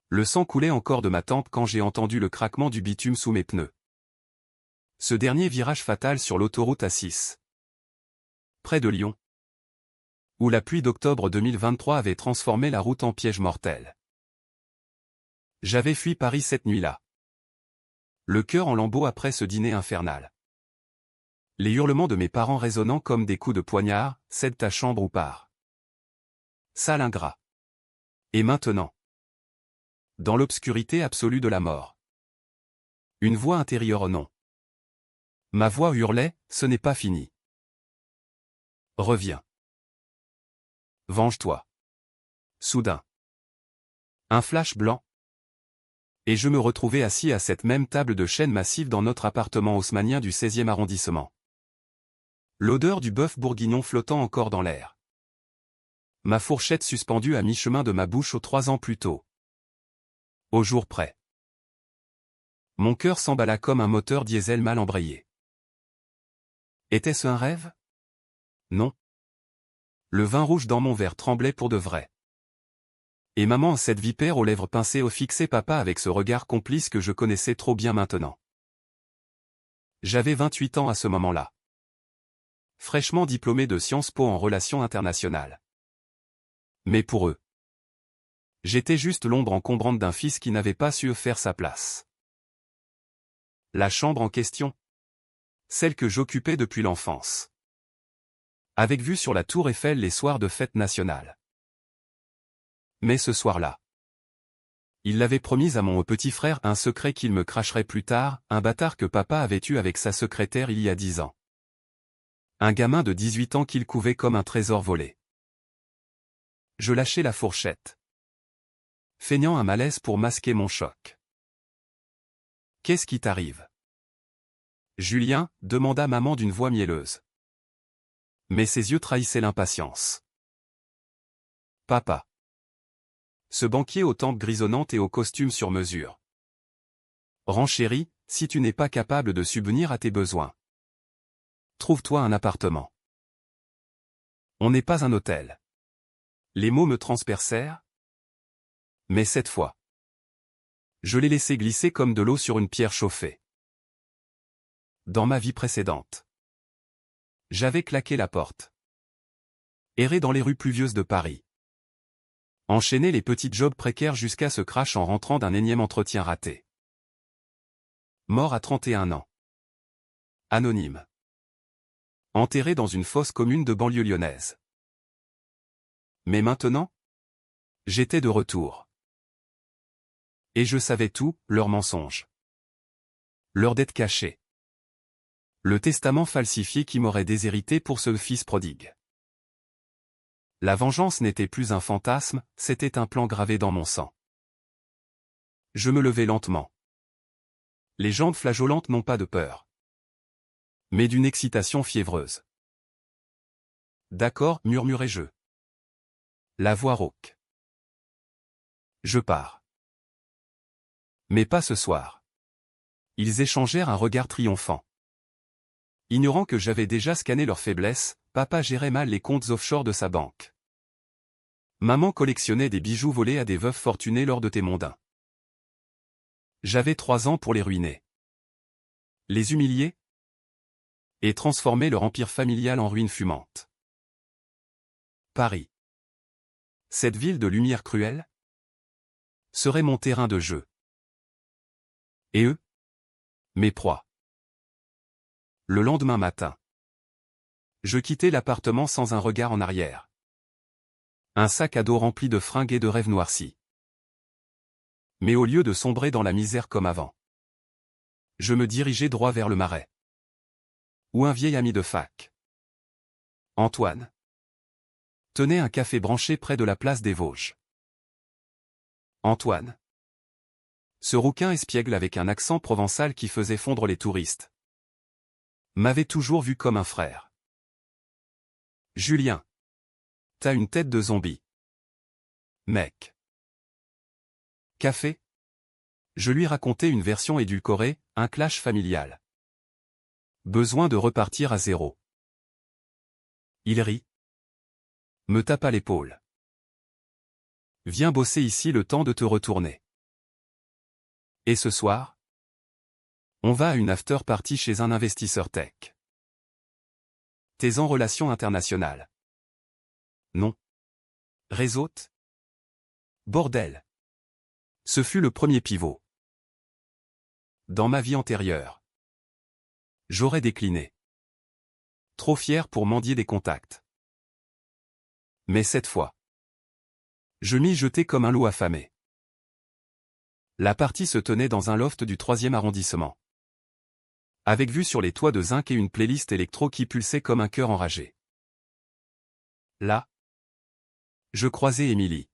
Le sang coulait encore de ma tempe quand j'ai entendu le craquement du bitume sous mes pneus. Ce dernier virage fatal sur l'autoroute A6. Près de Lyon. Où la pluie d'octobre 2023 avait transformé la route en piège mortel. J'avais fui Paris cette nuit-là. Le cœur en lambeaux après ce dîner infernal. Les hurlements de mes parents résonnant comme des coups de poignard, cède ta chambre ou pars. Sale ingrat. Et maintenant. Dans l'obscurité absolue de la mort. Une voix intérieure non. Ma voix hurlait, ce n'est pas fini. Reviens. Venge-toi. Soudain. Un flash blanc. Et je me retrouvais assis à cette même table de chêne massif dans notre appartement haussmannien du 16e arrondissement. L'odeur du bœuf bourguignon flottant encore dans l'air. Ma fourchette suspendue à mi-chemin de ma bouche aux 3 ans plus tôt. Au jour près. Mon cœur s'emballa comme un moteur diesel mal embrayé. Était-ce un rêve? Non. Le vin rouge dans mon verre tremblait pour de vrai. Et maman, cette vipère aux lèvres pincées, au fixé papa avec ce regard complice que je connaissais trop bien maintenant. J'avais 28 ans à ce moment-là. Fraîchement diplômé de Sciences Po en relations internationales. Mais pour eux, j'étais juste l'ombre encombrante d'un fils qui n'avait pas su faire sa place. La chambre en question. Celle que j'occupais depuis l'enfance. Avec vue sur la tour Eiffel les soirs de fête nationale. Mais ce soir-là, il l'avait promis à mon petit frère, un secret qu'il me cracherait plus tard, un bâtard que papa avait eu avec sa secrétaire il y a 10 ans. Un gamin de 18 ans qu'il couvait comme un trésor volé. Je lâchai la fourchette. Feignant un malaise pour masquer mon choc. Qu'est-ce qui t'arrive? Julien, demanda maman d'une voix mielleuse. Mais ses yeux trahissaient l'impatience. Papa. Ce banquier aux tempes grisonnantes et au costume sur mesure. Renchéri, si tu n'es pas capable de subvenir à tes besoins. Trouve-toi un appartement. On n'est pas un hôtel. Les mots me transpercèrent. Mais cette fois, je les laissai glisser comme de l'eau sur une pierre chauffée. Dans ma vie précédente, j'avais claqué la porte. Erré dans les rues pluvieuses de Paris. Enchaîner les petits jobs précaires jusqu'à ce crash en rentrant d'un énième entretien raté. Mort à 31 ans. Anonyme. Enterré dans une fosse commune de banlieue lyonnaise. Mais maintenant, j'étais de retour. Et je savais tout, leurs mensonges. Leurs dettes cachées. Le testament falsifié qui m'aurait déshérité pour ce fils prodigue. La vengeance n'était plus un fantasme, c'était un plan gravé dans mon sang. Je me levai lentement. Les jambes flageolantes n'ont pas de peur. Mais d'une excitation fiévreuse. D'accord, murmurai-je. La voix rauque. Je pars. Mais pas ce soir. Ils échangèrent un regard triomphant. Ignorant que j'avais déjà scanné leurs faiblesses, papa gérait mal les comptes offshore de sa banque. Maman collectionnait des bijoux volés à des veuves fortunées lors de tes mondains. J'avais 3 ans pour les ruiner. Les humilier et transformer leur empire familial en ruine fumante. Paris. Cette ville de lumière cruelle serait mon terrain de jeu. Et eux? Mes proies. Le lendemain matin, je quittai l'appartement sans un regard en arrière. Un sac à dos rempli de fringues et de rêves noircis. Mais au lieu de sombrer dans la misère comme avant, je me dirigeai droit vers le Marais. Où un vieil ami de fac, Antoine, tenait un café branché près de la place des Vosges. Antoine. Ce rouquin espiègle avec un accent provençal qui faisait fondre les touristes. M'avait toujours vu comme un frère. Julien. T'as une tête de zombie. Mec. Café? Je lui racontai une version édulcorée, un clash familial. Besoin de repartir à zéro. Il rit. Me tapa l'épaule. Viens bosser ici le temps de te retourner. Et ce soir? On va à une after-party chez un investisseur tech. T'es en relations internationales? Non. Réseaute? Bordel. Ce fut le premier pivot. Dans ma vie antérieure, j'aurais décliné. Trop fier pour mendier des contacts. Mais cette fois, je m'y jetai comme un loup affamé. La partie se tenait dans un loft du 3e arrondissement. Avec vue sur les toits de zinc et une playlist électro qui pulsait comme un cœur enragé. Là, je croisai Émilie.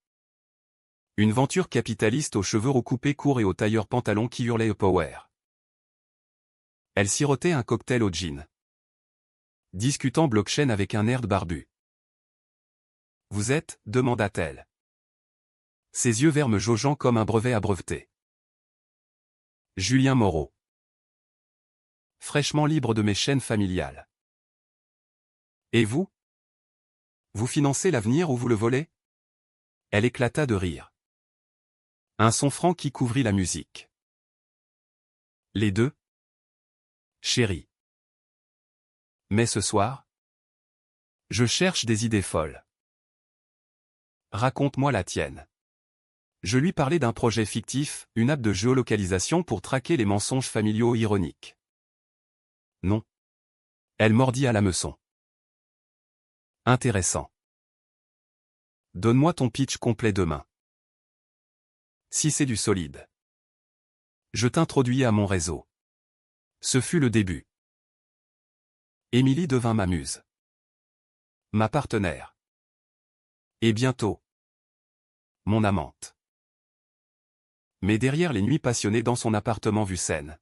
Une venture capitaliste aux cheveux recoupés courts et au tailleur pantalon qui hurlait au power. Elle sirotait un cocktail au gin. Discutant blockchain avec un nerd barbu. Vous êtes, demanda-t-elle. Ses yeux verts me jaugeant comme un brevet à breveter. Julien Moreau. Fraîchement libre de mes chaînes familiales. Et vous? Vous financez l'avenir ou vous le volez? Elle éclata de rire. Un son franc qui couvrit la musique. Les deux? Chérie. Mais ce soir? Je cherche des idées folles. Raconte-moi la tienne. Je lui parlais d'un projet fictif, une app de géolocalisation pour traquer les mensonges familiaux ironiques. Non. Elle mordit à l'hameçon. Intéressant. Donne-moi ton pitch complet demain. Si c'est du solide. Je t'introduis à mon réseau. Ce fut le début. Émilie devint ma muse. Ma partenaire. Et bientôt. Mon amante. Mais derrière les nuits passionnées dans son appartement vue Seine,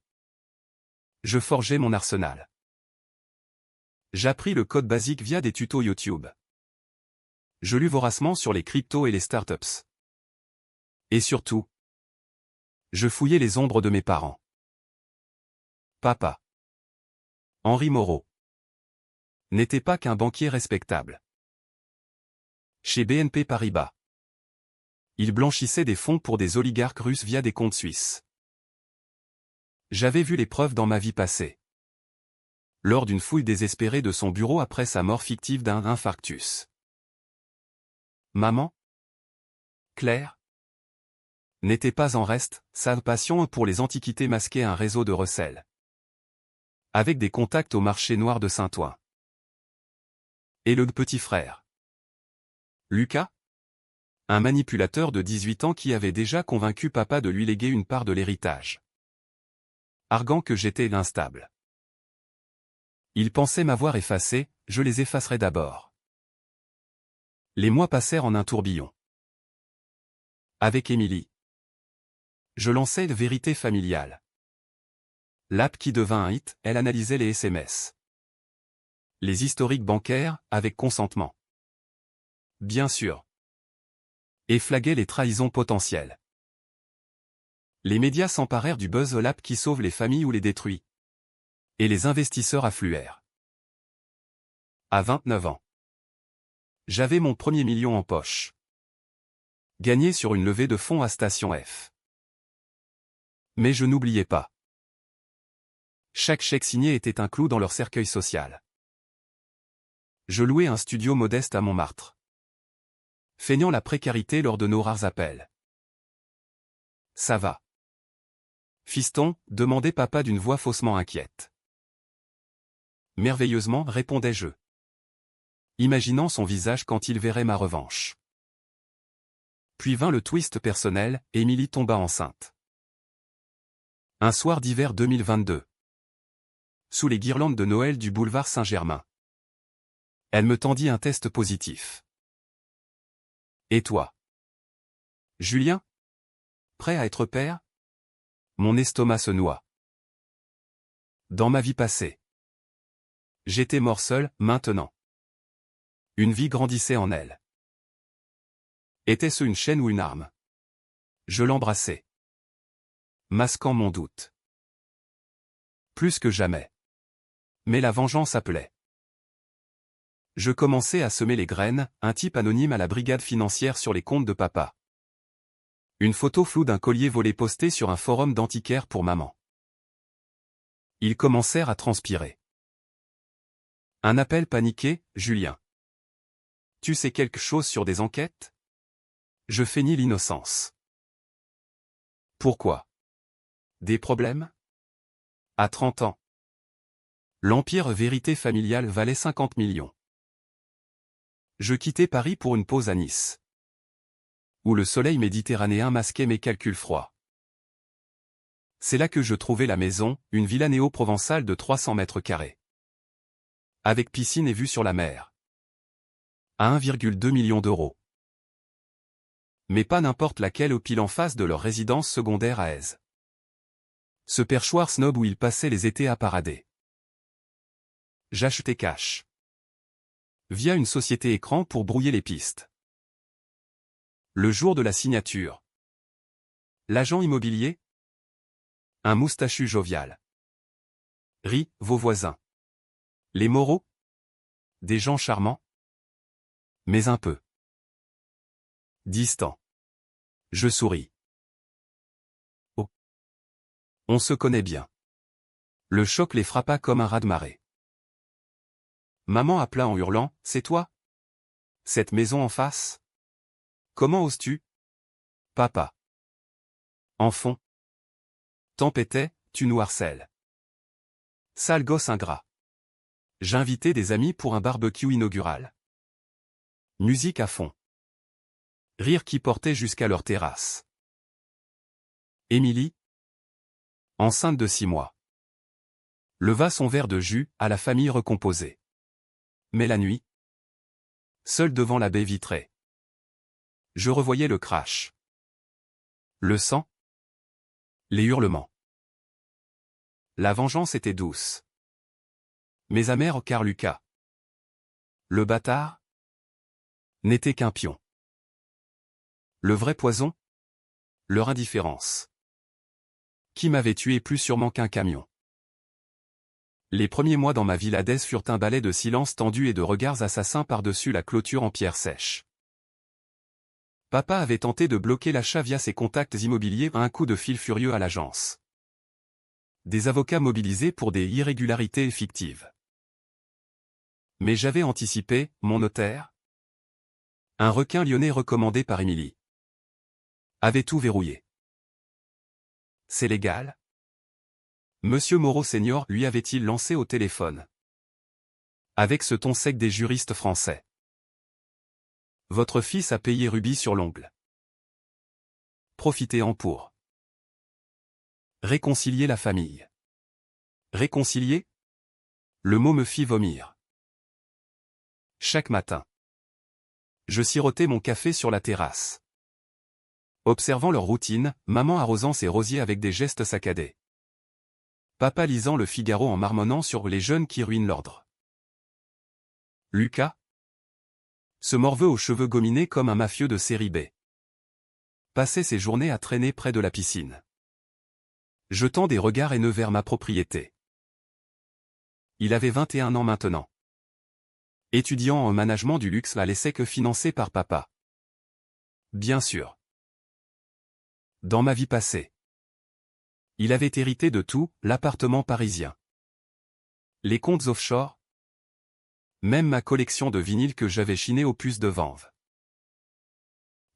je forgeais mon arsenal. J'appris le code basique via des tutos YouTube. Je lus voracement sur les cryptos et les startups. Et surtout, je fouillais les ombres de mes parents. Papa, Henri Moreau, n'était pas qu'un banquier respectable. Chez BNP Paribas, il blanchissait des fonds pour des oligarques russes via des comptes suisses. J'avais vu les preuves dans ma vie passée. Lors d'une fouille désespérée de son bureau après sa mort fictive d'un infarctus. Maman, Claire, n'était pas en reste, sa passion pour les antiquités masquait un réseau de recel. Avec des contacts au marché noir de Saint-Ouen. Et le petit frère. Lucas? Un manipulateur de 18 ans qui avait déjà convaincu papa de lui léguer une part de l'héritage. Arguant que j'étais l'instable. Il pensait m'avoir effacé, je les effacerai d'abord. Les mois passèrent en un tourbillon. Avec Émilie, je lançai une vérité familiale. L'app qui devint un hit, elle analysait les SMS. Les historiques bancaires, avec consentement. Bien sûr. Et flaguait les trahisons potentielles. Les médias s'emparèrent du buzz l'app qui sauve les familles ou les détruit. Et les investisseurs affluèrent. À 29 ans. J'avais mon premier million en poche. Gagné sur une levée de fonds à Station F. Mais je n'oubliais pas. Chaque chèque signé était un clou dans leur cercueil social. Je louais un studio modeste à Montmartre. Feignant la précarité lors de nos rares appels. Ça va. Fiston, demandait papa d'une voix faussement inquiète. Merveilleusement, répondais-je. Imaginant son visage quand il verrait ma revanche. Puis vint le twist personnel, Émilie tomba enceinte. Un soir d'hiver 2022. Sous les guirlandes de Noël du boulevard Saint-Germain. Elle me tendit un test positif. Et toi? Julien? Prêt à être père? Mon estomac se noie. Dans ma vie passée. J'étais mort seul, maintenant. Une vie grandissait en elle. Était-ce une chaîne ou une arme? Je l'embrassai. Masquant mon doute. Plus que jamais. Mais la vengeance appelait. Je commençais à semer les graines, un type anonyme à la brigade financière sur les comptes de papa. Une photo floue d'un collier volé postée sur un forum d'antiquaires pour maman. Ils commencèrent à transpirer. Un appel paniqué, Julien. Tu sais quelque chose sur des enquêtes? Je feignis l'innocence. Pourquoi? Des problèmes? À 30 ans. L'empire vérité familiale valait 50 millions. Je quittais Paris pour une pause à Nice, où le soleil méditerranéen masquait mes calculs froids. C'est là que je trouvais la maison, une villa néo-provençale de 300 mètres carrés. Avec piscine et vue sur la mer. À 1,2 million d'euros. Mais pas n'importe laquelle au pile en face de leur résidence secondaire à Aise. Ce perchoir snob où ils passaient les étés à parader. J'achetais cash. Via une société écran pour brouiller les pistes. Le jour de la signature. L'agent immobilier? Un moustachu jovial. Ri, vos voisins. Les Moreau? Des gens charmants? Mais un peu. Distants. Je souris. Oh. On se connaît bien. Le choc les frappa comme un raz-de-marée. Maman appela en hurlant, c'est toi? Cette maison en face? Comment oses-tu? Papa. En fond. Tempêtait, tu nous harcèles. Sale gosse ingrat. J'invitais des amis pour un barbecue inaugural. Musique à fond. Rire qui portait jusqu'à leur terrasse. Émilie, enceinte de 6 mois. Leva son verre de jus à la famille recomposée. Mais la nuit, seul devant la baie vitrée, je revoyais le crash. Le sang. Les hurlements. La vengeance était douce. Mais amère car Lucas, le bâtard, n'était qu'un pion. Le vrai poison? Leur indifférence. Qui m'avait tué plus sûrement qu'un camion. Les premiers mois dans ma ville Hadès furent un balai de silence tendu et de regards assassins par-dessus la clôture en pierre sèche. Papa avait tenté de bloquer l'achat via ses contacts immobiliers à un coup de fil furieux à l'agence. Des avocats mobilisés pour des irrégularités fictives. Mais j'avais anticipé, mon notaire. Un requin lyonnais recommandé par Émilie avait tout verrouillé. C'est légal? Monsieur Moreau senior lui avait-il lancé au téléphone. Avec ce ton sec des juristes français. Votre fils a payé rubis sur l'ongle. Profitez-en pour réconcilier la famille. Réconcilier? Le mot me fit vomir. Chaque matin, je sirotais mon café sur la terrasse. Observant leur routine, maman arrosant ses rosiers avec des gestes saccadés. Papa lisant le Figaro en marmonnant sur les jeunes qui ruinent l'ordre. Lucas? Ce morveux aux cheveux gominés comme un mafieux de série B. Passait ses journées à traîner près de la piscine. Jetant des regards haineux vers ma propriété. Il avait 21 ans maintenant. Étudiant en management du luxe à l'ESSEC financé par papa. Bien sûr. Dans ma vie passée. Il avait hérité de tout, l'appartement parisien. Les comptes offshore. Même ma collection de vinyles que j'avais chiné aux puces de Vanves.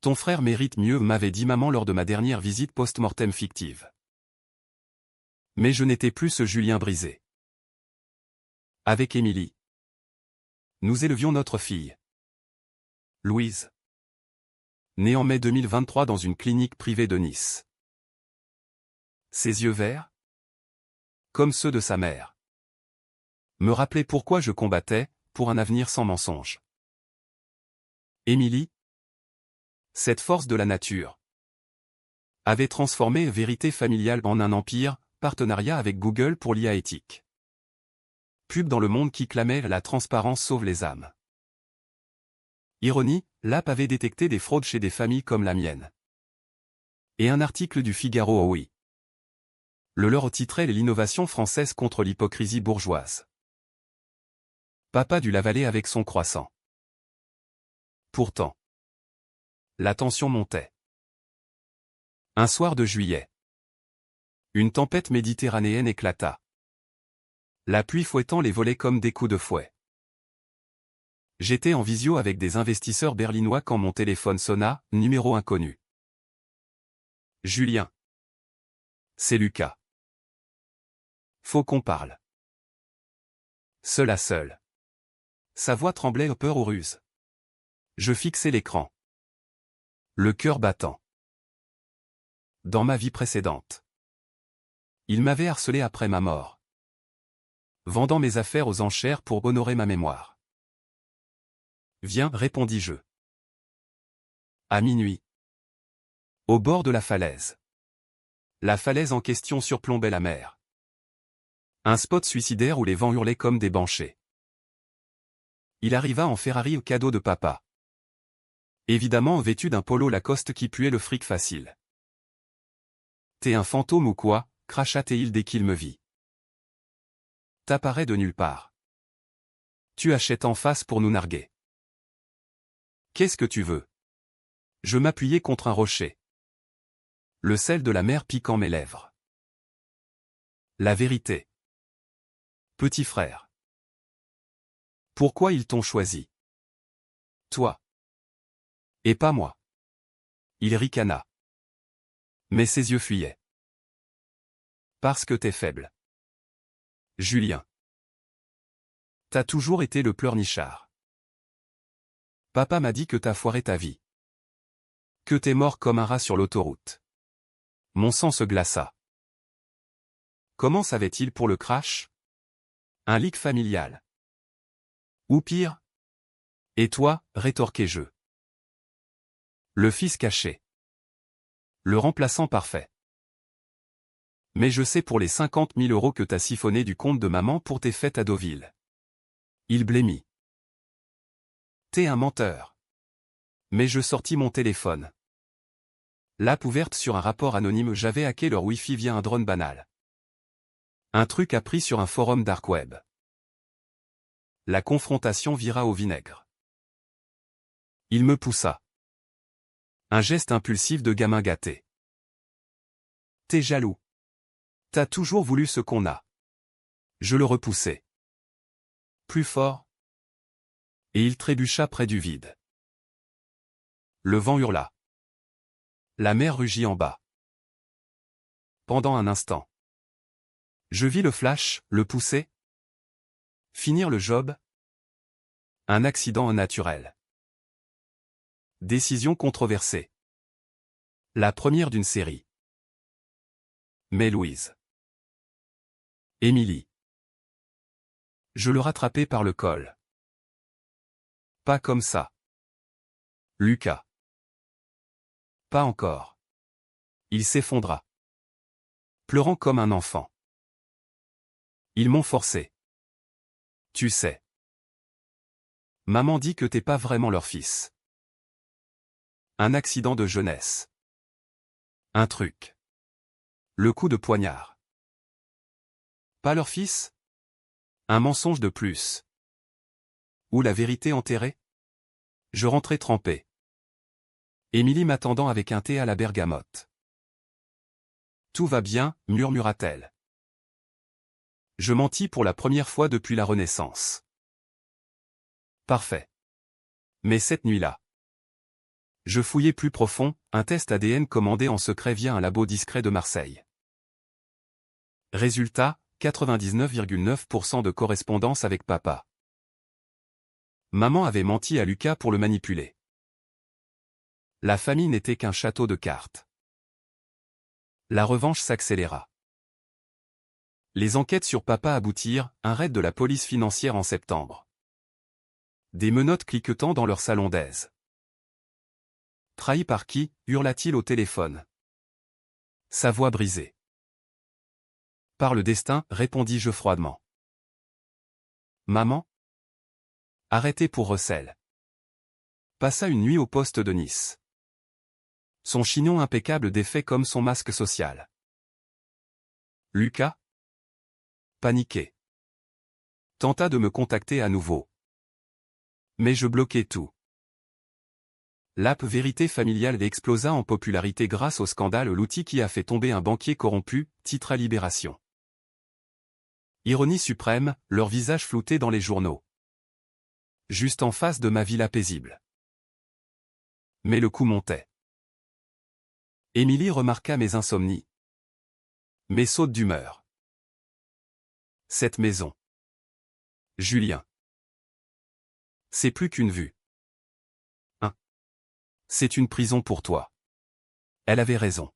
Ton frère mérite mieux, m'avait dit maman lors de ma dernière visite post-mortem fictive. Mais je n'étais plus ce Julien brisé. Avec Émilie. Nous élevions notre fille. Louise. Née en mai 2023 dans une clinique privée de Nice. Ses yeux verts, comme ceux de sa mère, me rappelaient pourquoi je combattais, pour un avenir sans mensonge. Émilie, cette force de la nature, avait transformé Vérité familiale en un empire, partenariat avec Google pour l'IA éthique. Pub dans le monde qui clamait « La transparence sauve les âmes ». Ironie, l'app avait détecté des fraudes chez des familles comme la mienne. Et un article du Figaro, oh oui. Le leur titrait « L'innovation française contre l'hypocrisie bourgeoise ». Papa dut l'avaler avec son croissant. Pourtant, la tension montait. Un soir de juillet. Une tempête méditerranéenne éclata. La pluie fouettant les volets comme des coups de fouet. J'étais en visio avec des investisseurs berlinois quand mon téléphone sonna, numéro inconnu. Julien. C'est Lucas. Faut qu'on parle. Seul à seul. Sa voix tremblait de peur aux ruses. Je fixais l'écran. Le cœur battant. Dans ma vie précédente. Il m'avait harcelé après ma mort. Vendant mes affaires aux enchères pour honorer ma mémoire. Viens, répondis-je. À minuit. Au bord de la falaise. La falaise en question surplombait la mer. Un spot suicidaire où les vents hurlaient comme des banshés. Il arriva en Ferrari au cadeau de papa. Évidemment vêtu d'un polo Lacoste qui puait le fric facile. T'es un fantôme ou quoi, cracha Théil dès qu'il me vit. T'apparais de nulle part. Tu achètes en face pour nous narguer. Qu'est-ce que tu veux? Je m'appuyais contre un rocher. Le sel de la mer piquant mes lèvres. La vérité. Petit frère. Pourquoi ils t'ont choisi? Toi. Et pas moi. Il ricana. Mais ses yeux fuyaient. Parce que t'es faible. Julien. T'as toujours été le pleurnichard. Papa m'a dit que t'as foiré ta vie. Que t'es mort comme un rat sur l'autoroute. Mon sang se glaça. Comment savait-il pour le crash? Un leak familial. Ou pire? Et toi, rétorquai-je. Le fils caché. Le remplaçant parfait. Mais je sais pour les 50 000 € que t'as siphonné du compte de maman pour tes fêtes à Deauville. Il blêmit. T'es un menteur. Mais je sortis mon téléphone. L'app ouverte sur un rapport anonyme, j'avais hacké leur Wi-Fi via un drone banal. Un truc appris sur un forum dark web. La confrontation vira au vinaigre. Il me poussa. Un geste impulsif de gamin gâté. T'es jaloux. T'as toujours voulu ce qu'on a. Je le repoussai. Plus fort. Et il trébucha près du vide. Le vent hurla. La mer rugit en bas. Pendant un instant. Je vis le flash, le pousser. Finir le job. Un accident naturel. Décision controversée. La première d'une série. Mais Louise. Émilie. Je le rattrapai par le col. Pas comme ça. Lucas. Pas encore. Il s'effondra. Pleurant comme un enfant. Ils m'ont forcé. Tu sais. Maman dit que t'es pas vraiment leur fils. Un accident de jeunesse. Un truc. Le coup de poignard. Pas leur fils? Un mensonge de plus. Ou la vérité enterrée? Je rentrai trempé. Émilie m'attendant avec un thé à la bergamote. Tout va bien, murmura-t-elle. Je mentis pour la première fois depuis la Renaissance. Parfait. Mais cette nuit-là. Je fouillai plus profond, un test ADN commandé en secret via un labo discret de Marseille. Résultat, 99,9% de correspondance avec papa. Maman avait menti à Lucas pour le manipuler. La famille n'était qu'un château de cartes. La revanche s'accéléra. Les enquêtes sur papa aboutirent, un raid de la police financière en septembre. Des menottes cliquetant dans leur salon d'aise. Trahi par qui, hurla-t-il au téléphone. Sa voix brisée. Par le destin, répondis-je froidement. Maman? Arrêté pour recel. Passa une nuit au poste de Nice. Son chignon impeccable défait comme son masque social. Lucas? Paniqué. Tenta de me contacter à nouveau. Mais je bloquai tout. L'app Vérité familiale explosa en popularité grâce au scandale L'outil qui a fait tomber un banquier corrompu, titre à Libération. Ironie suprême, leur visage flouté dans les journaux. Juste en face de ma villa paisible. Mais le coup montait. Émilie remarqua mes insomnies. Mes sautes d'humeur. Cette maison. Julien. C'est plus qu'une vue. C'est une prison pour toi. Elle avait raison.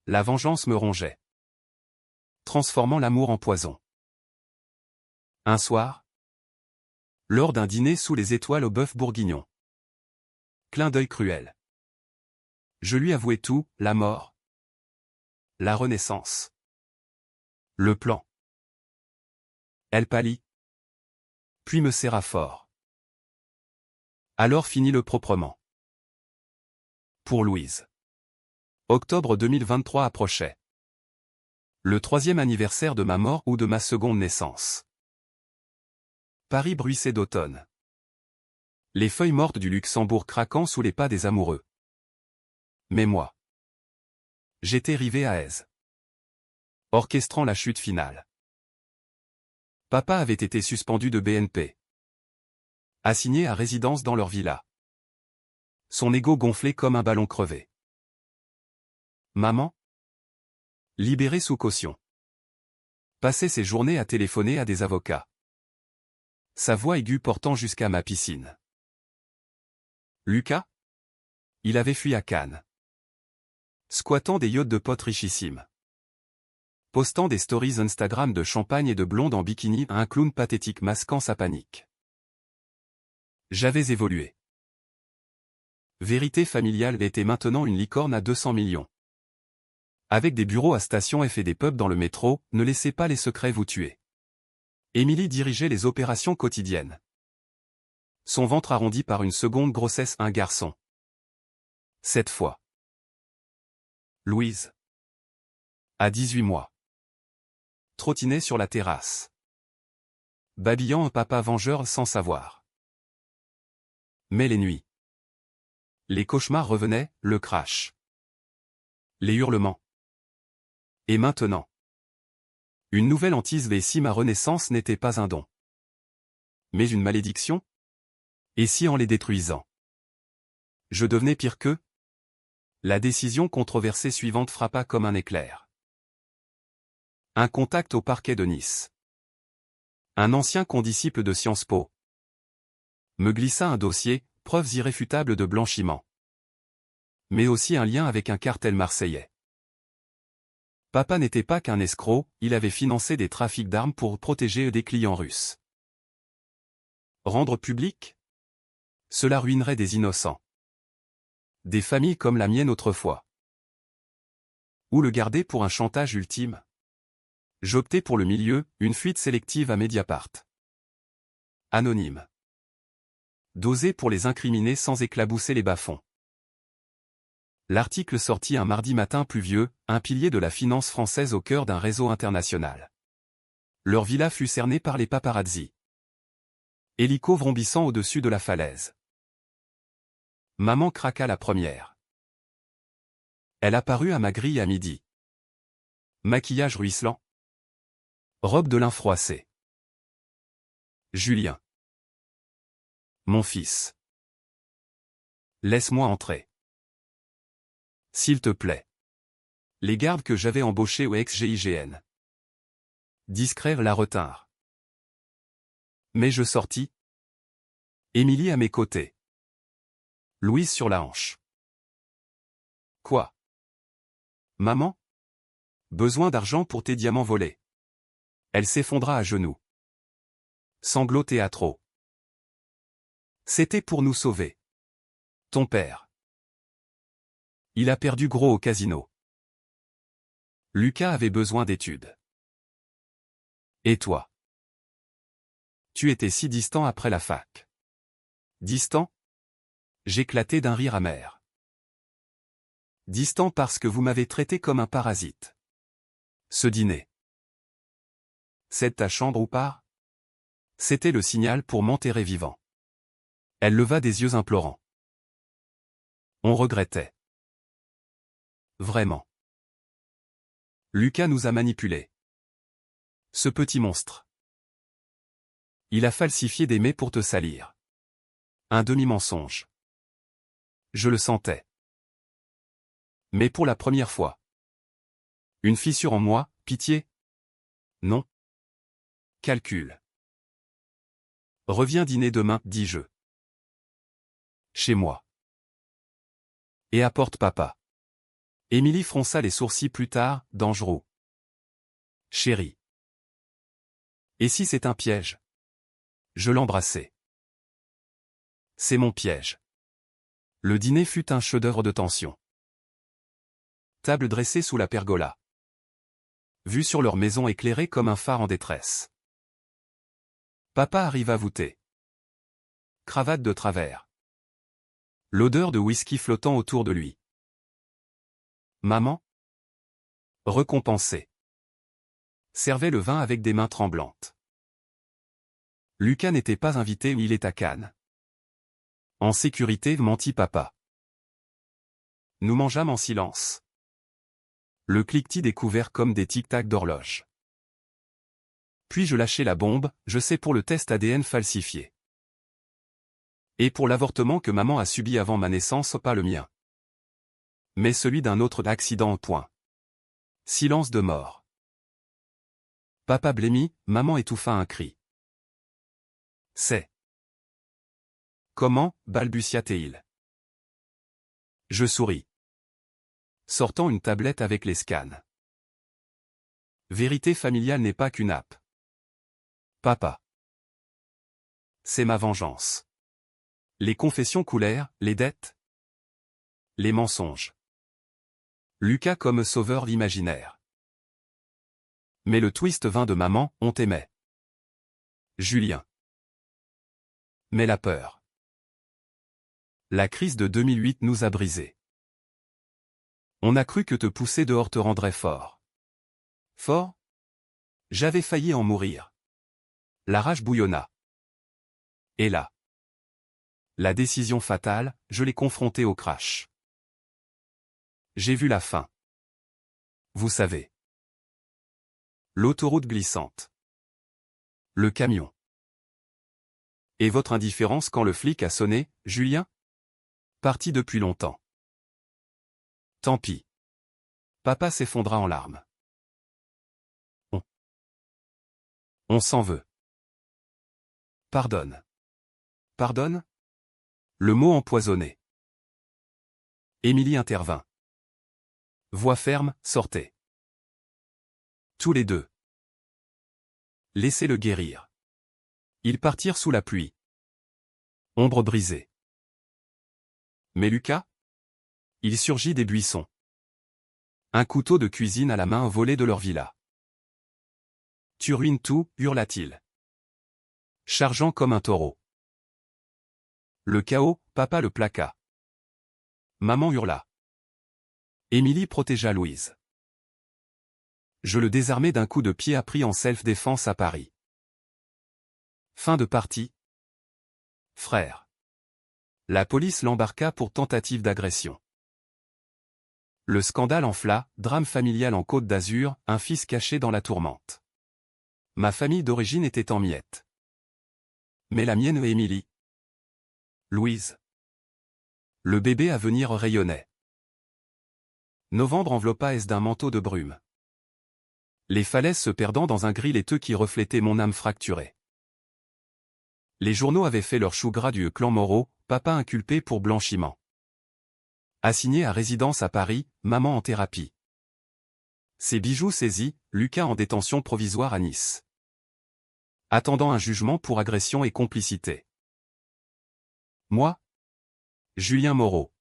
La vengeance me rongeait, transformant l'amour en poison. Un soir, lors d'un dîner sous les étoiles au bœuf bourguignon. Clin d'œil cruel. Je lui avouai tout, la mort, la renaissance, le plan. Elle pâlit, puis me serra fort. Alors finit le proprement. Pour Louise. Octobre 2023 approchait. Le 3e anniversaire de ma mort ou de ma seconde naissance. Paris bruissait d'automne. Les feuilles mortes du Luxembourg craquant sous les pas des amoureux. Mais moi. J'étais rivé à aise. Orchestrant la chute finale. Papa avait été suspendu de BNP. Assigné à résidence dans leur villa. Son ego gonflé comme un ballon crevé. Maman? Libérée sous caution. Passait ses journées à téléphoner à des avocats. Sa voix aiguë portant jusqu'à ma piscine. Lucas? Il avait fui à Cannes. Squattant des yachts de potes richissimes. Postant des stories Instagram de champagne et de blonde en bikini, un clown pathétique masquant sa panique. J'avais évolué. Vérité familiale était maintenant une licorne à 200 millions. Avec des bureaux à Station F et des pubs dans le métro, ne laissez pas les secrets vous tuer. Émilie dirigeait les opérations quotidiennes. Son ventre arrondi par une seconde grossesse, un garçon. Cette fois. Louise. À 18 mois. Trottinait sur la terrasse. Babillant un papa vengeur sans savoir. Mais les nuits. Les cauchemars revenaient, le crash. Les hurlements. Et maintenant. Une nouvelle hantise. Et si ma renaissance n'était pas un don? Mais une malédiction? Et si en les détruisant, je devenais pire qu'eux? La décision controversée suivante frappa comme un éclair. Un contact au parquet de Nice. Un ancien condisciple de Sciences Po. Me glissa un dossier, preuves irréfutables de blanchiment. Mais aussi un lien avec un cartel marseillais. Papa n'était pas qu'un escroc, il avait financé des trafics d'armes pour protéger des clients russes. Rendre public? Cela ruinerait des innocents. Des familles comme la mienne autrefois. Ou le garder pour un chantage ultime? J'optais pour le milieu, une fuite sélective à Mediapart. Anonyme. Dosé pour les incriminer sans éclabousser les bas-fonds. L'article sortit un mardi matin pluvieux, un pilier de la finance française au cœur d'un réseau international. Leur villa fut cernée par les paparazzis. Hélico vrombissant au-dessus de la falaise. Maman craqua la première. Elle apparut à ma grille à midi. Maquillage ruisselant. Robe de lin froissée. Julien. Mon fils. Laisse-moi entrer. S'il te plaît. Les gardes que j'avais embauchés au ex-GIGN. Discrets la retinrent. Mais je sortis. Émilie à mes côtés. Louise sur la hanche. Quoi? Maman? Besoin d'argent pour tes diamants volés. Elle s'effondra à genoux. Sanglots théâtraux. C'était pour nous sauver. Ton père. Il a perdu gros au casino. Lucas avait besoin d'études. Et toi? Tu étais si distant après la fac. Distant? J'éclatai d'un rire amer. Distant parce que vous m'avez traité comme un parasite. Ce dîner. C'est ta chambre ou pas? C'était le signal pour m'enterrer vivant. Elle leva des yeux implorants. On regrettait. Vraiment. Lucas nous a manipulés. Ce petit monstre. Il a falsifié des mets pour te salir. Un demi-mensonge. Je le sentais. Mais pour la première fois. Une fissure en moi, pitié? Non. Calcul. Reviens dîner demain, dis-je. Chez moi. Et apporte papa. Émilie fronça les sourcils plus tard, dangereux. Chérie. Et si c'est un piège? Je l'embrassai. C'est mon piège. Le dîner fut un chef-d'œuvre de tension. Table dressée sous la pergola. Vue sur leur maison éclairée comme un phare en détresse. Papa arriva voûté. Cravate de travers. L'odeur de whisky flottant autour de lui. Maman, récompensée, servait le vin avec des mains tremblantes. Lucas n'était pas invité, il est à Cannes. En sécurité, mentit papa. Nous mangeâmes en silence. Le cliquetis découvert comme des tic-tac d'horloge. Puis je lâchai la bombe, je sais pour le test ADN falsifié. Et pour l'avortement que maman a subi avant ma naissance, pas le mien. Mais celui d'un autre accident au point. Silence de mort. Papa blêmit, maman étouffa un cri. C'est. Comment, balbutia-t-il. Je souris. Sortant une tablette avec les scans. Vérité familiale n'est pas qu'une app. Papa. C'est ma vengeance. Les confessions coulèrent, les dettes. Les mensonges. Lucas comme sauveur imaginaire. Mais le twist vint de maman, on t'aimait. Julien. Mais la peur. La crise de 2008 nous a brisés. On a cru que te pousser dehors te rendrait fort. Fort? J'avais failli en mourir. La rage bouillonna. Et là. La décision fatale, je l'ai confrontée au crash. J'ai vu la fin. Vous savez. L'autoroute glissante. Le camion. Et votre indifférence quand le flic a sonné, Julien? Parti depuis longtemps. Tant pis. Papa s'effondra en larmes. On s'en veut. Pardonne. Pardonne? Le mot empoisonné. Émilie intervint. Voix ferme, sortez. Tous les deux. Laissez-le guérir. Ils partirent sous la pluie. Ombre brisée. Mais Lucas? Il surgit des buissons. Un couteau de cuisine à la main volé de leur villa. Tu ruines tout, hurla-t-il. Chargeant comme un taureau. Le chaos, papa le plaqua. Maman hurla. Émilie protégea Louise. Je le désarmai d'un coup de pied appris en self-défense à Paris. Fin de partie. Frère. La police l'embarqua pour tentative d'agression. Le scandale enfla, drame familial en Côte d'Azur, un fils caché dans la tourmente. Ma famille d'origine était en miettes. Mais la mienne et Émilie. Louise. Le bébé à venir rayonnait. Novembre enveloppa d'un manteau de brume. Les falaises se perdant dans un gris laiteux qui reflétait mon âme fracturée. Les journaux avaient fait leur chou gras du clan Moreau, papa inculpé pour blanchiment. Assigné à résidence à Paris, maman en thérapie. Ses bijoux saisis, Lucas en détention provisoire à Nice. Attendant un jugement pour agression et complicité. Moi? Julien Moreau.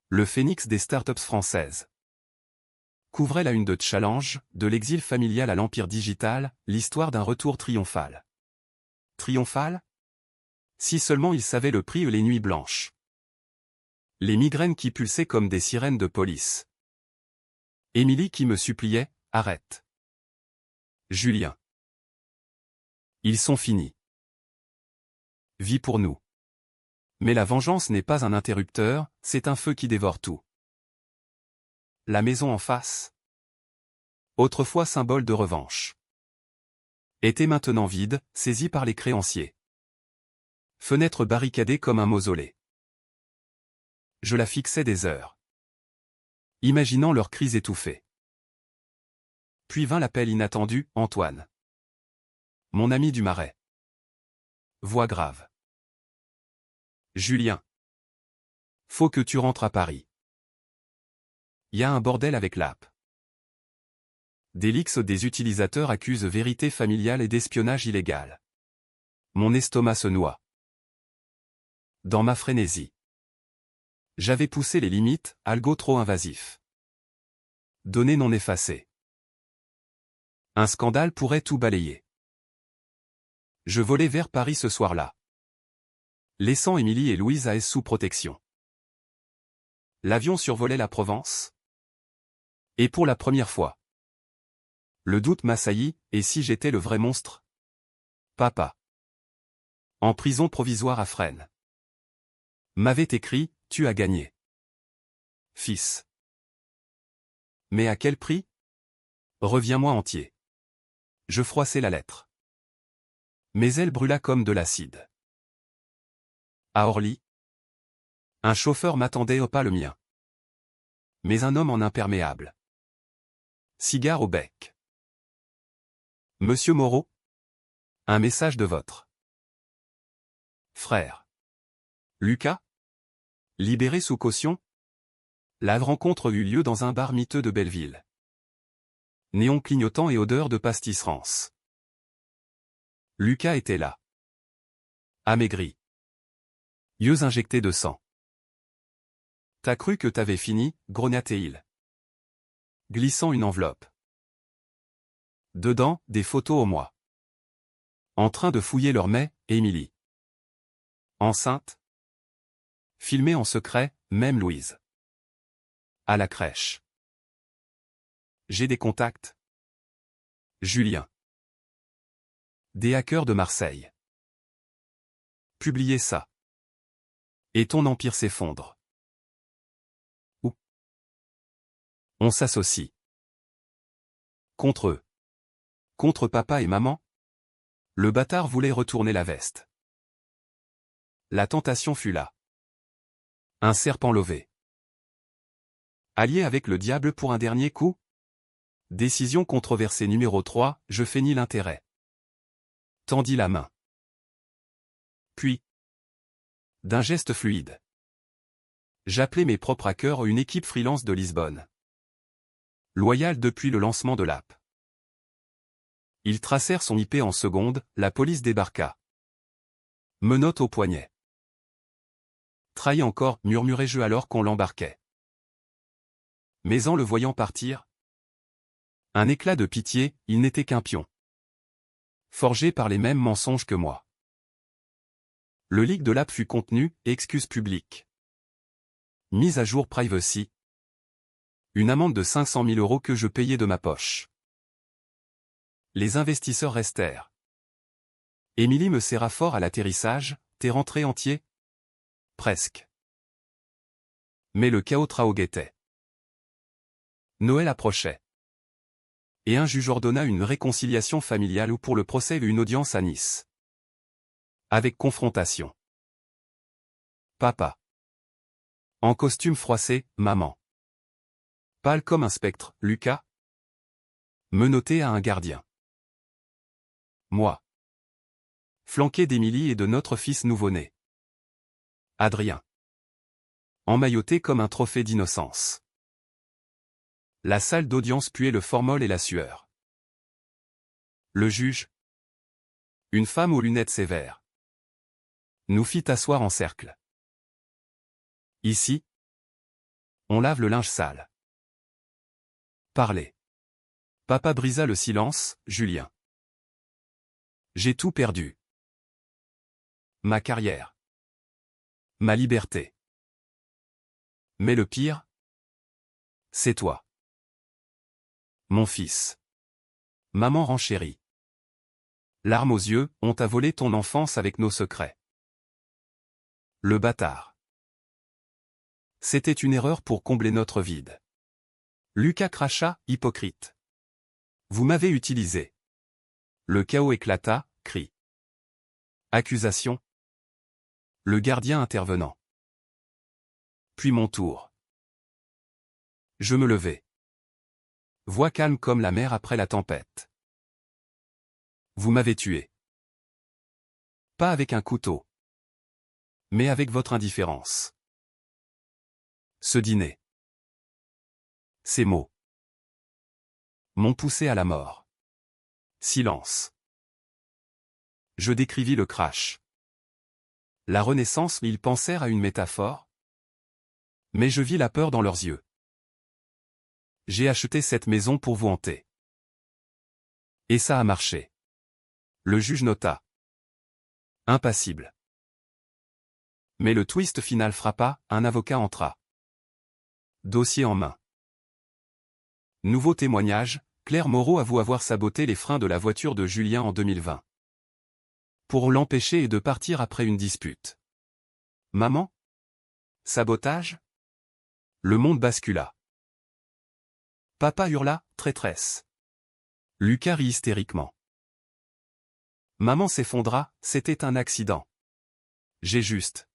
Le phénix des startups françaises. Couvrait la une de Challenge, de l'exil familial à l'empire digital, l'histoire d'un retour triomphal. Triomphal? Si seulement il savait le prix les nuits blanches. Les migraines qui pulsaient comme des sirènes de police. Émilie qui me suppliait, arrête. Julien. Ils sont finis. Vie pour nous. Mais la vengeance n'est pas un interrupteur, c'est un feu qui dévore tout. La maison en face, autrefois symbole de revanche, était maintenant vide, saisie par les créanciers. Fenêtre barricadée comme un mausolée. Je la fixais des heures, imaginant leurs cris étouffés. Puis vint l'appel inattendu, Antoine. Mon ami du Marais. Voix grave. Julien. Faut que tu rentres à Paris. Y a un bordel avec l'app. Des leaks des utilisateurs accusent vérité familiale et d'espionnage illégal. Mon estomac se noie. Dans ma frénésie. J'avais poussé les limites, algo trop invasif. Données non effacées. Un scandale pourrait tout balayer. Je volais vers Paris ce soir-là, laissant Émilie et Louise à sous protection. L'avion survolait la Provence. Et pour la première fois, le doute m'assaillit, et si j'étais le vrai monstre? Papa, en prison provisoire à Fresnes, m'avait écrit, tu as gagné. Fils. Mais à quel prix? Reviens-moi entier. Je froissai la lettre. Mais elle brûla comme de l'acide. À Orly, un chauffeur m'attendait au pas le mien. Mais un homme en imperméable. Cigare au bec. Monsieur Moreau? Un message de votre frère. Lucas? Libéré sous caution? La rencontre eut lieu dans un bar miteux de Belleville. Néon clignotant et odeur de pastis rance. Lucas était là. Amaigri. Yeux injectés de sang. T'as cru que t'avais fini, grognatait-il, glissant une enveloppe. Dedans, des photos au moi. En train de fouiller leur mets, Émilie. Enceinte. Filmée en secret, même Louise. À la crèche. J'ai des contacts. Julien. Des hackers de Marseille. Publiez ça. Et ton empire s'effondre. Ou on s'associe. Contre eux. Contre papa et maman. Le bâtard voulait retourner la veste. La tentation fut là. Un serpent levé. Allié avec le diable pour un dernier coup? Décision controversée numéro 3, je feignis l'intérêt. Tendis la main. Puis, d'un geste fluide, j'appelai mes propres hackers une équipe freelance de Lisbonne. Loyale depuis le lancement de l'app. Ils tracèrent son IP en secondes, la police débarqua. Menottes au poignet. Trahi encore, murmurai-je alors qu'on l'embarquait. Mais en le voyant partir, un éclat de pitié, il n'était qu'un pion. Forgé par les mêmes mensonges que moi. Le leak de l'app fut contenu, excuse publique. Mise à jour privacy. Une amende de 500 000 € que je payais de ma poche. Les investisseurs restèrent. Émilie me serra fort à l'atterrissage, t'es rentré entier? Presque. Mais le chaos guettait. Noël approchait. Et un juge ordonna une réconciliation familiale ou pour le procès une audience à Nice. Avec confrontation. Papa. En costume froissé, maman. Pâle comme un spectre, Lucas. Menotté à un gardien. Moi. Flanqué d'Émilie et de notre fils nouveau-né. Adrien. Emmailloté comme un trophée d'innocence. La salle d'audience puait le formol et la sueur. Le juge. Une femme aux lunettes sévères. Nous fit asseoir en cercle. Ici. On lave le linge sale. Parlez. Papa brisa le silence, Julien. J'ai tout perdu. Ma carrière. Ma liberté. Mais le pire, c'est toi. Mon fils. Maman renchérit. Larmes aux yeux, on t'a volé ton enfance avec nos secrets. Le bâtard. C'était une erreur pour combler notre vide. Lucas cracha, hypocrite. Vous m'avez utilisé. Le chaos éclata, cri. Accusation. Le gardien intervenant. Puis mon tour. Je me levai. Voix calme comme la mer après la tempête. Vous m'avez tué. Pas avec un couteau. Mais avec votre indifférence. Ce dîner. Ces mots. M'ont poussé à la mort. Silence. Je décrivis le crash. La Renaissance, ils pensèrent à une métaphore. Mais je vis la peur dans leurs yeux. J'ai acheté cette maison pour vous hanter. Et ça a marché. Le juge nota. Impassible. Mais le twist final frappa, un avocat entra. Dossier en main. Nouveau témoignage, Claire Moreau avoue avoir saboté les freins de la voiture de Julien en 2020. Pour l'empêcher de partir après une dispute. Maman? Sabotage? Le monde bascula. Papa hurla, traîtresse. Lucas rit hystériquement. Maman s'effondra, c'était un accident. J'ai juste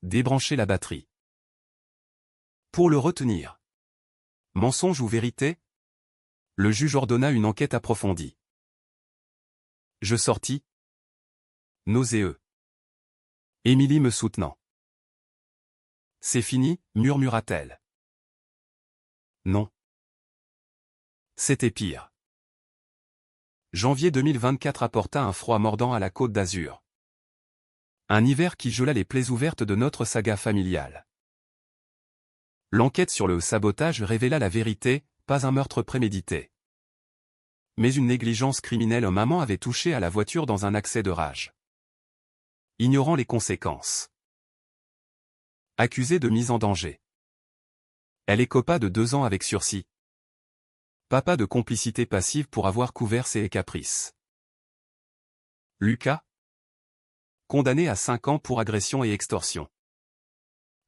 débranché la batterie. Pour le retenir. Mensonge ou vérité? Le juge ordonna une enquête approfondie. Je sortis. Nauséeux. Émilie me soutenant. C'est fini, murmura-t-elle. Non. C'était pire. Janvier 2024 apporta un froid mordant à la Côte d'Azur. Un hiver qui gela les plaies ouvertes de notre saga familiale. L'enquête sur le sabotage révéla la vérité, pas un meurtre prémédité. Mais une négligence criminelle. Maman avait touché à la voiture dans un accès de rage. Ignorant les conséquences. Accusée de mise en danger. Elle écopa de 2 ans avec sursis. Papa de complicité passive pour avoir couvert ses caprices. Lucas? Condamné à 5 ans pour agression et extorsion.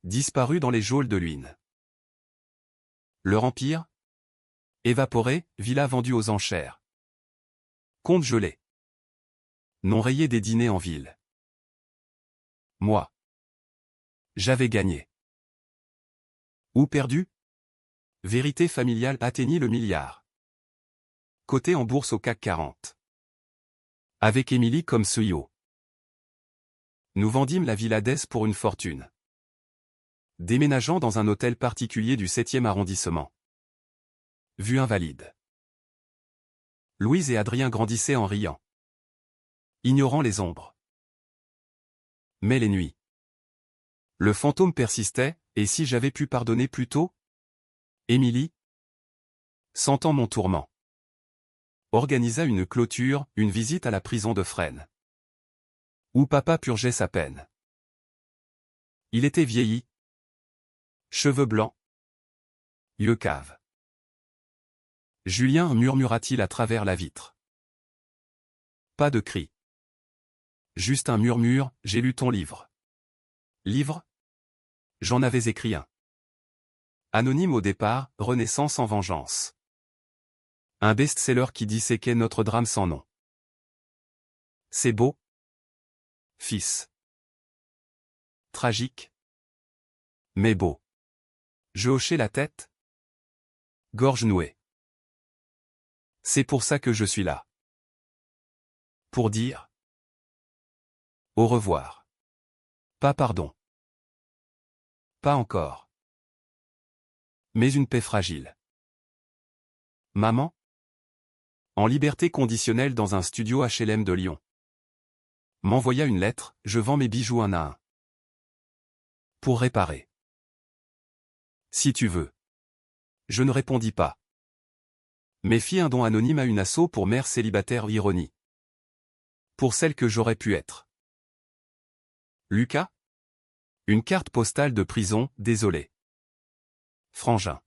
Disparu dans les geôles de Luynes. Leur empire? Évaporé, villa vendue aux enchères. Compte gelé. Non rayé des dîners en ville. Moi. J'avais gagné. Ou perdu? Vérité familiale atteignit le milliard. Coté en bourse au CAC 40. Avec Émilie comme CEO. Nous vendîmes la Villa d'Es pour une fortune. Déménageant dans un hôtel particulier du 7e arrondissement. Vue invalide. Louise et Adrien grandissaient en riant. Ignorant les ombres. Mais les nuits. Le fantôme persistait, et si j'avais pu pardonner plus tôt? Émilie, sentant mon tourment, organisa une clôture, une visite à la prison de Fresnes. Où papa purgeait sa peine. Il était vieilli. Cheveux blancs. Yeux caves. Julien, murmura-t-il à travers la vitre. Pas de cri. Juste un murmure, j'ai lu ton livre. Livre? J'en avais écrit un. Anonyme au départ, Renaissance en vengeance. Un best-seller qui disséquait notre drame sans nom. C'est beau? Fils. Tragique. Mais beau. Je hochai la tête. Gorge nouée. C'est pour ça que je suis là. Pour dire. Au revoir. Pas pardon. Pas encore. Mais une paix fragile. Maman? En liberté conditionnelle dans un studio HLM de Lyon. M'envoya une lettre, je vends mes bijoux un à un. Pour réparer. Si tu veux. Je ne répondis pas. Mais fis un don anonyme à une asso pour mère célibataire ironie. Pour celle que j'aurais pu être. Lucas? Une carte postale de prison, désolé. Frangin.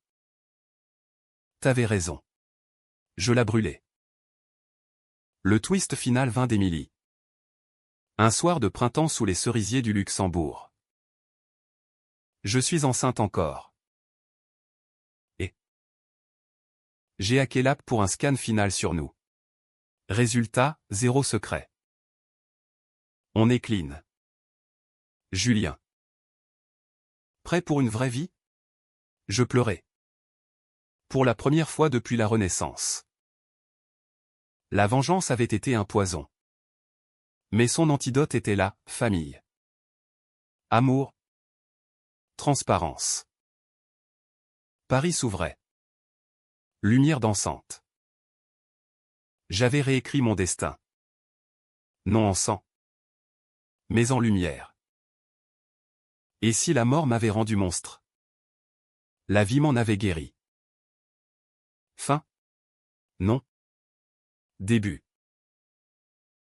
T'avais raison. Je la brûlais. Le twist final vint d'Émilie. Un soir de printemps sous les cerisiers du Luxembourg. Je suis enceinte encore. Et j'ai hacké l'app pour un scan final sur nous. Résultat, 0 secret. On est clean. Julien. Prêt pour une vraie vie? Je pleurais. Pour la première fois depuis la Renaissance. La vengeance avait été un poison. Mais son antidote était là, famille. Amour. Transparence. Paris s'ouvrait. Lumière dansante. J'avais réécrit mon destin. Non en sang. Mais en lumière. Et si la mort m'avait rendu monstre? La vie m'en avait guéri. Fin? Non. Début.